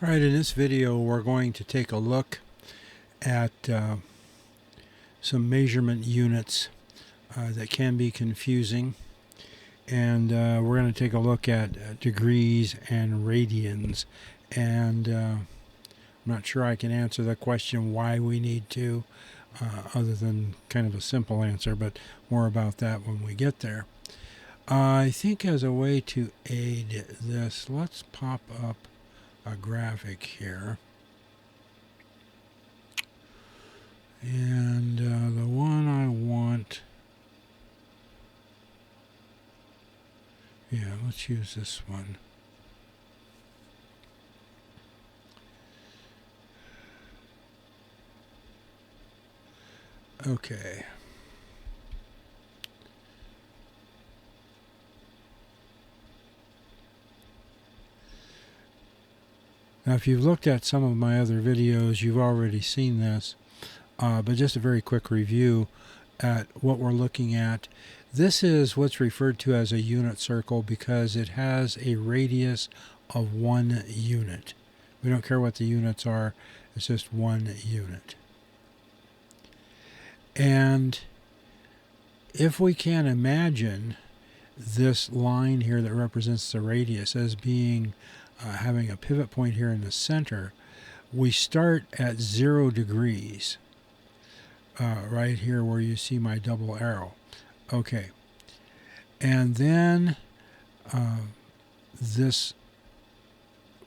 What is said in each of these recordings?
All right, in this video we're going to take a look at some measurement units that can be confusing, and we're going to take a look at degrees and radians, and I'm not sure I can answer the question why we need to, other than kind of a simple answer, but more about that when we get there. I think as a way to aid this, let's pop up a graphic here. And the one I want, yeah, let's use this one. Okay. Now, if you've looked at some of my other videos, you've already seen this, but just a very quick review at what we're looking at. This is what's referred to as a unit circle because it has a radius of 1 unit. We don't care what the units are, it's just 1 unit. And if we can imagine this line here that represents the radius as being having a pivot point here in the center, we start at 0 degrees, right here where you see my double arrow. Okay, and then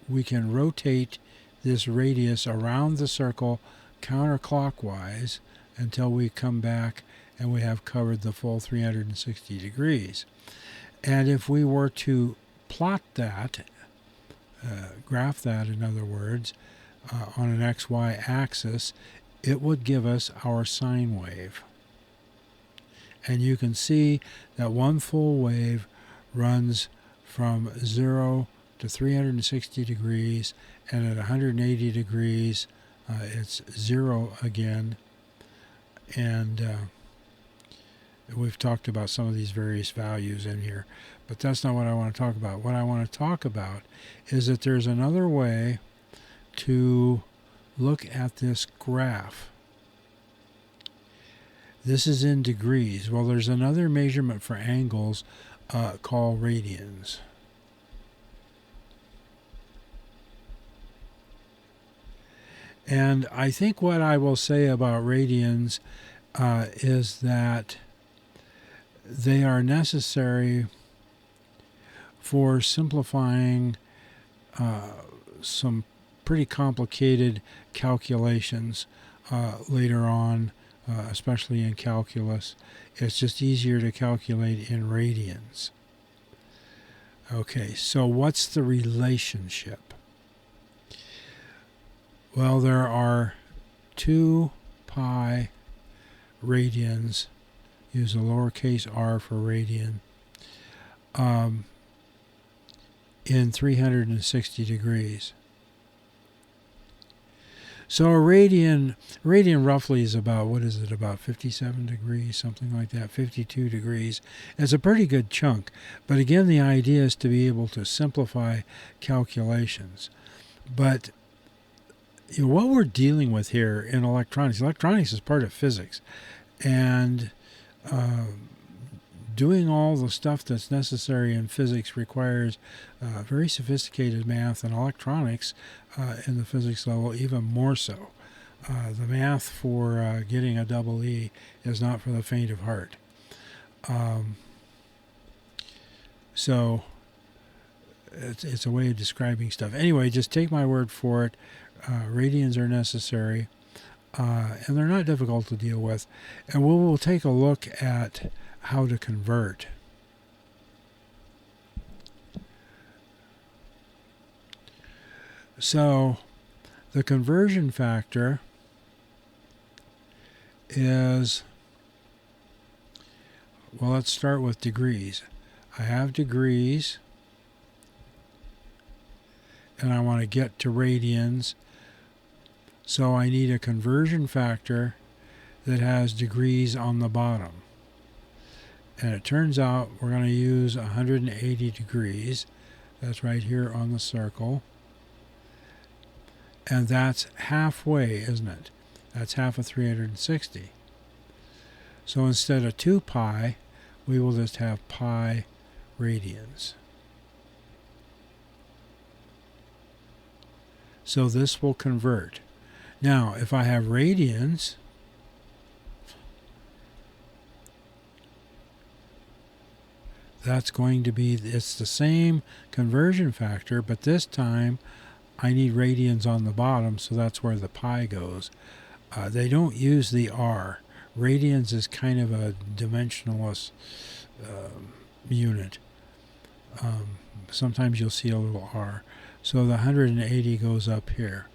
we can rotate this radius around the circle counterclockwise until we come back and we have covered the full 360 degrees. And if we were to plot that, graph that in other words, on an XY axis, it would give us our sine wave. And you can see that one full wave runs from 0 to 360 degrees, and at 180 degrees it's 0 again. And we've talked about some of these various values in here, but that's not what I want to talk about. What I want to talk about is that there's another way to look at this graph. This is in degrees. Well, there's another measurement for angles called radians. And I think what I will say about radians is that they are necessary for simplifying some pretty complicated calculations later on, especially in calculus. It's just easier to calculate in radians. Okay, so what's the relationship? Well, there are 2 pi radians, use a lowercase r for radian, in 360 degrees. So a radian roughly is about, what is it, about 57 degrees, something like that, 52 degrees. It's a pretty good chunk. But again, the idea is to be able to simplify calculations. But what we're dealing with here in electronics is part of physics. And doing all the stuff that's necessary in physics requires very sophisticated math, and electronics in the physics level even more so. The math for getting a double E is not for the faint of heart. So it's a way of describing stuff. Anyway, just take my word for it. Radians are necessary, and they're not difficult to deal with. And we'll take a look at how to convert. So the conversion factor is, well, let's start with degrees. I have degrees, and I want to get to radians. So I need a conversion factor that has degrees on the bottom. And it turns out we're going to use 180 degrees. That's right here on the circle. And that's halfway, isn't it? That's half of 360. So instead of 2 pi, we will just have pi radians. So this will convert. Now, if I have radians, that's going to be, it's the same conversion factor, but this time I need radians on the bottom, so that's where the pi goes. They don't use the R. Radians is kind of a dimensionless unit. Sometimes you'll see a little R. So the 180 goes up here.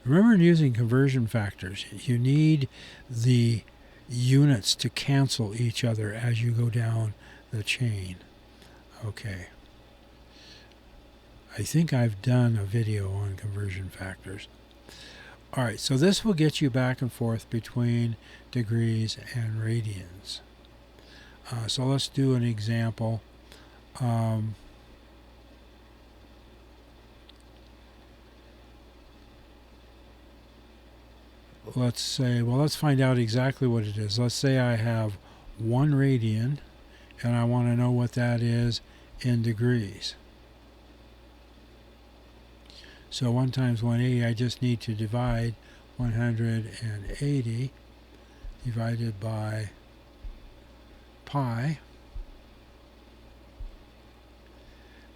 Remember, in using conversion factors, you need the units to cancel each other as you go down the chain. Okay. I think I've done a video on conversion factors. All right, so this will get you back and forth between degrees and radians. So let's do an example. Let's say, well, let's find out exactly what it is. Let's say I have 1 radian, and I want to know what that is in degrees. So 1 times 180, I just need to divide 180 divided by pi.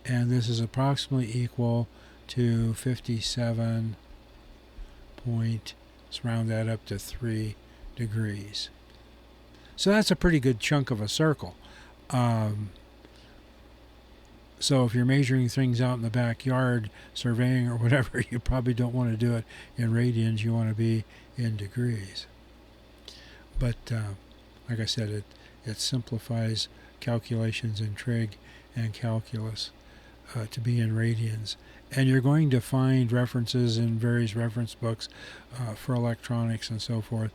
And this is approximately equal to 57 point, let's round that up to 3 degrees. So that's a pretty good chunk of a circle. So if you're measuring things out in the backyard, surveying or whatever, you probably don't want to do it in radians. You want to be in degrees. But like I said, it simplifies calculations in trig and calculus to be in radians. And you're going to find references in various reference books for electronics and so forth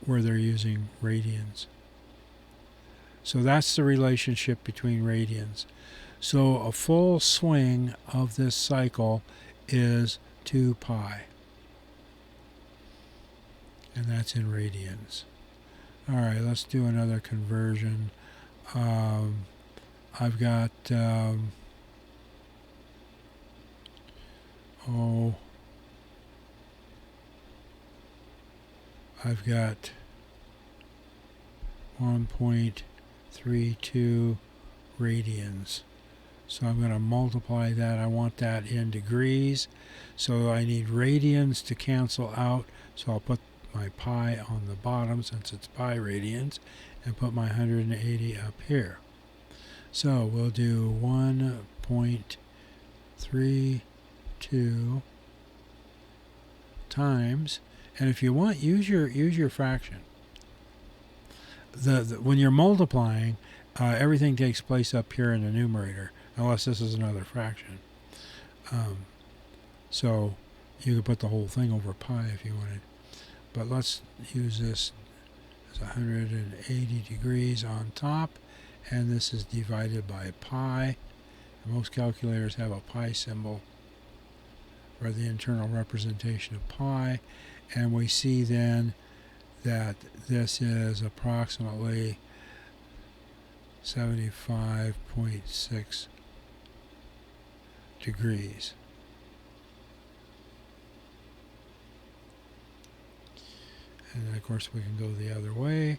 where they're using radians. So that's the relationship between radians. So a full swing of this cycle is 2 pi. And that's in radians. All right, let's do another conversion. I've got, I've got 1.32 radians. So I'm going to multiply that. I want that in degrees. So I need radians to cancel out. So I'll put my pi on the bottom since it's pi radians and put my 180 up here. So we'll do 1.32 times, and if you want, use your fraction. When you're multiplying, everything takes place up here in the numerator, unless this is another fraction. So you could put the whole thing over pi if you wanted. But let's use this as 180 degrees on top, and this is divided by pi. And most calculators have a pi symbol for the internal representation of pi, and we see then that this is approximately 75.6 degrees. And then of course we can go the other way.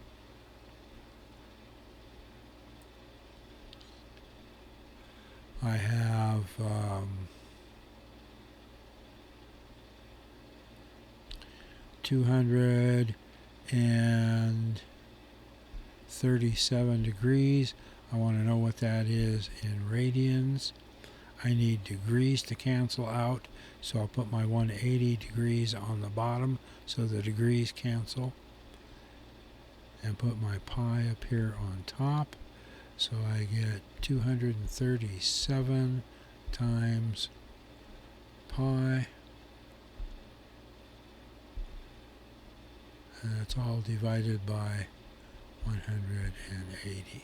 I have 237 degrees. I want to know what that is in radians. I need degrees to cancel out, so I'll put my 180 degrees on the bottom so the degrees cancel, and put my pi up here on top. So I get 237 times pi, and that's all divided by 180.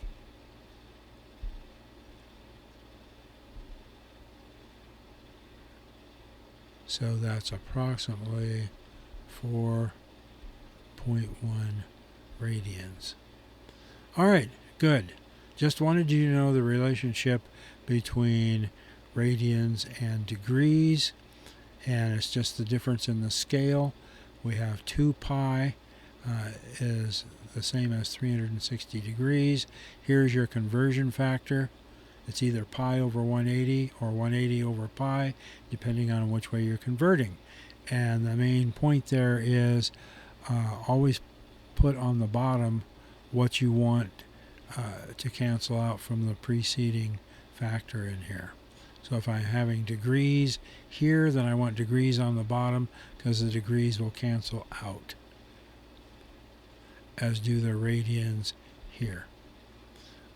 So that's approximately 4.1 radians. All right, good. Just wanted you to know the relationship between radians and degrees, and it's just the difference in the scale. We have 2 pi is the same as 360 degrees. Here's your conversion factor. It's either pi over 180 or 180 over pi, depending on which way you're converting. And the main point there is always put on the bottom what you want to cancel out from the preceding factor in here. So if I'm having degrees here, then I want degrees on the bottom because the degrees will cancel out, as do the radians here.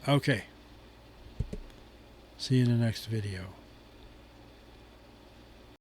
Okay. See you in the next video.